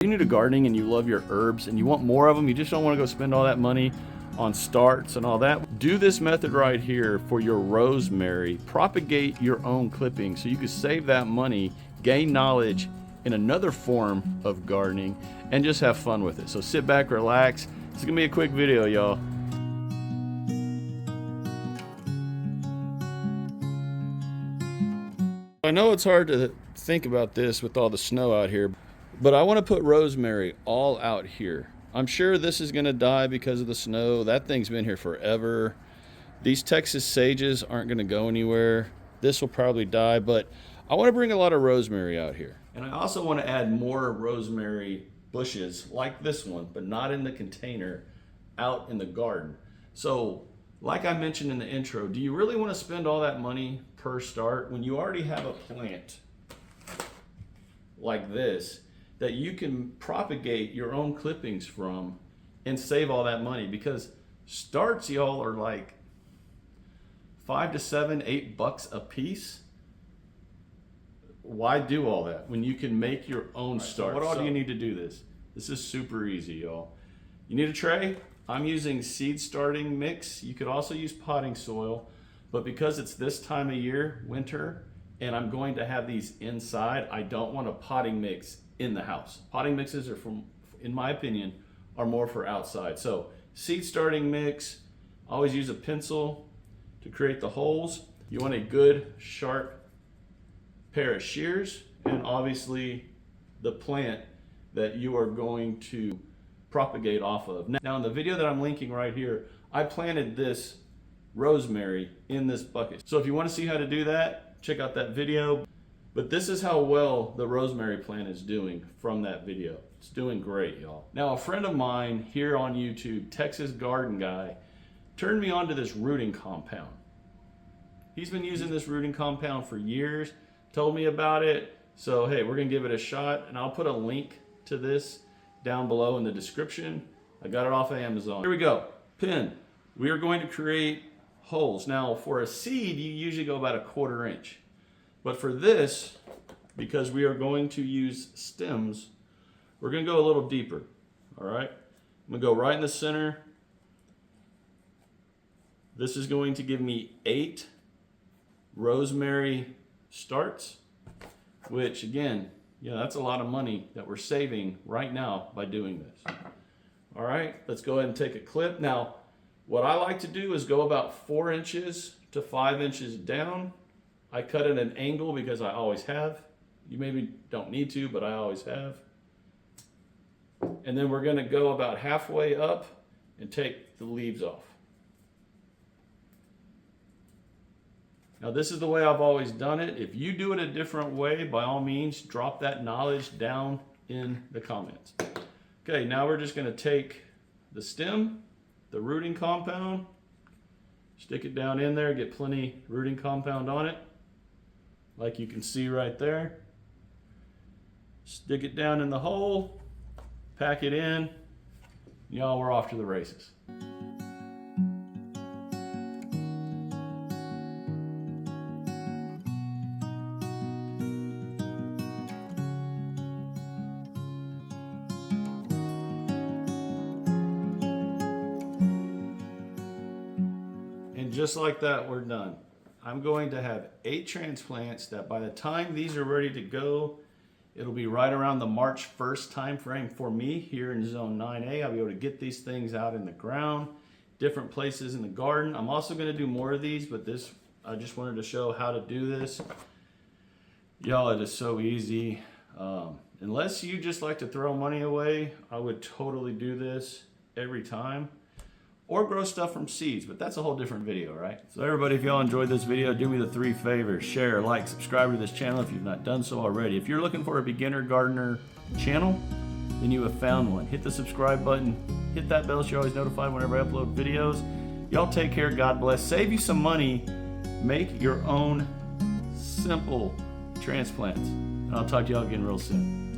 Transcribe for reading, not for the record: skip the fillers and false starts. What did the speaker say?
You're new to gardening and you love your herbs and you want more of them, you just don't want to go spend all that money on starts and all that. Do this method right here for your rosemary. Propagate your own clippings so you can save that money, gain knowledge in another form of gardening, and just have fun with it. So sit back, relax. It's gonna be a quick video, y'all. I know it's hard to think about this with all the snow out here, but I want to put rosemary all out here. I'm sure this is going to die because of the snow. That thing's been here forever. These Texas sages aren't going to go anywhere. This will probably die, but I want to bring a lot of rosemary out here. And I also want to add more rosemary bushes like this one, but not in the container, out in the garden. So like I mentioned in the intro, do you really want to spend all that money per start when you already have a plant like this that you can propagate your own clippings from and save all that money? Because starts, y'all, are like $5 to $7, $8 a piece. Why do all that when you can make your own start? So what all do you need to do this? This is super easy, y'all. You need a tray. I'm using seed starting mix. You could also use potting soil, but because it's this time of year, winter, and I'm going to have these inside, I don't want a potting mix in the house. Potting mixes are, in my opinion, are more for outside. So seed starting mix, always use a pencil to create the holes. You want a good sharp pair of shears, and obviously the plant that you are going to propagate off of. Now in the video that I'm linking right here, I planted this rosemary in this bucket. So if you want to see how to do that, check out that video. But this is how well the rosemary plant is doing from that video. It's doing great, y'all. Now a friend of mine here on YouTube, Texas Garden Guy, turned me on to this rooting compound. He's been using this rooting compound for years, told me about it. So hey, we're gonna give it a shot, and I'll put a link to this down below in the description. I got it off of Amazon. Here we go, pin. We are going to create holes. Now for a seed, you usually go about 1/4 inch. But for this, because we are going to use stems, we're gonna go a little deeper, all right? I'm gonna go right in the center. This is going to give me 8 rosemary starts, which again, yeah, that's a lot of money that we're saving right now by doing this. All right, let's go ahead and take a clip. Now, what I like to do is go about 4 inches to 5 inches down. I cut at an angle because I always have. You maybe don't need to, but I always have. And then we're gonna go about halfway up and take the leaves off. Now this is the way I've always done it. If you do it a different way, by all means, drop that knowledge down in the comments. Okay, now we're just gonna take the stem, the rooting compound, stick it down in there, get plenty rooting compound on it, like you can see right there. Stick it down in the hole, pack it in, y'all, we're off to the races. Just like that, we're done. I'm going to have 8 transplants that by the time these are ready to go, it'll be right around the March 1st time frame for me here in zone 9A. I'll be able to get these things out in the ground, different places in the garden. I'm also going to do more of these, but this, I just wanted to show how to do this. Y'all, it is so easy. Unless you just like to throw money away, I would totally do this every time. Or grow stuff from seeds, but that's a whole different video, right? So everybody, if y'all enjoyed this video, do me the 3 favors: share, like, subscribe to this channel if you've not done so already. If you're looking for a beginner gardener channel, then you have found one. Hit the subscribe button, hit that bell so you're always notified whenever I upload videos. Y'all take care, God bless. Save you some money, make your own simple transplants. And I'll talk to y'all again real soon.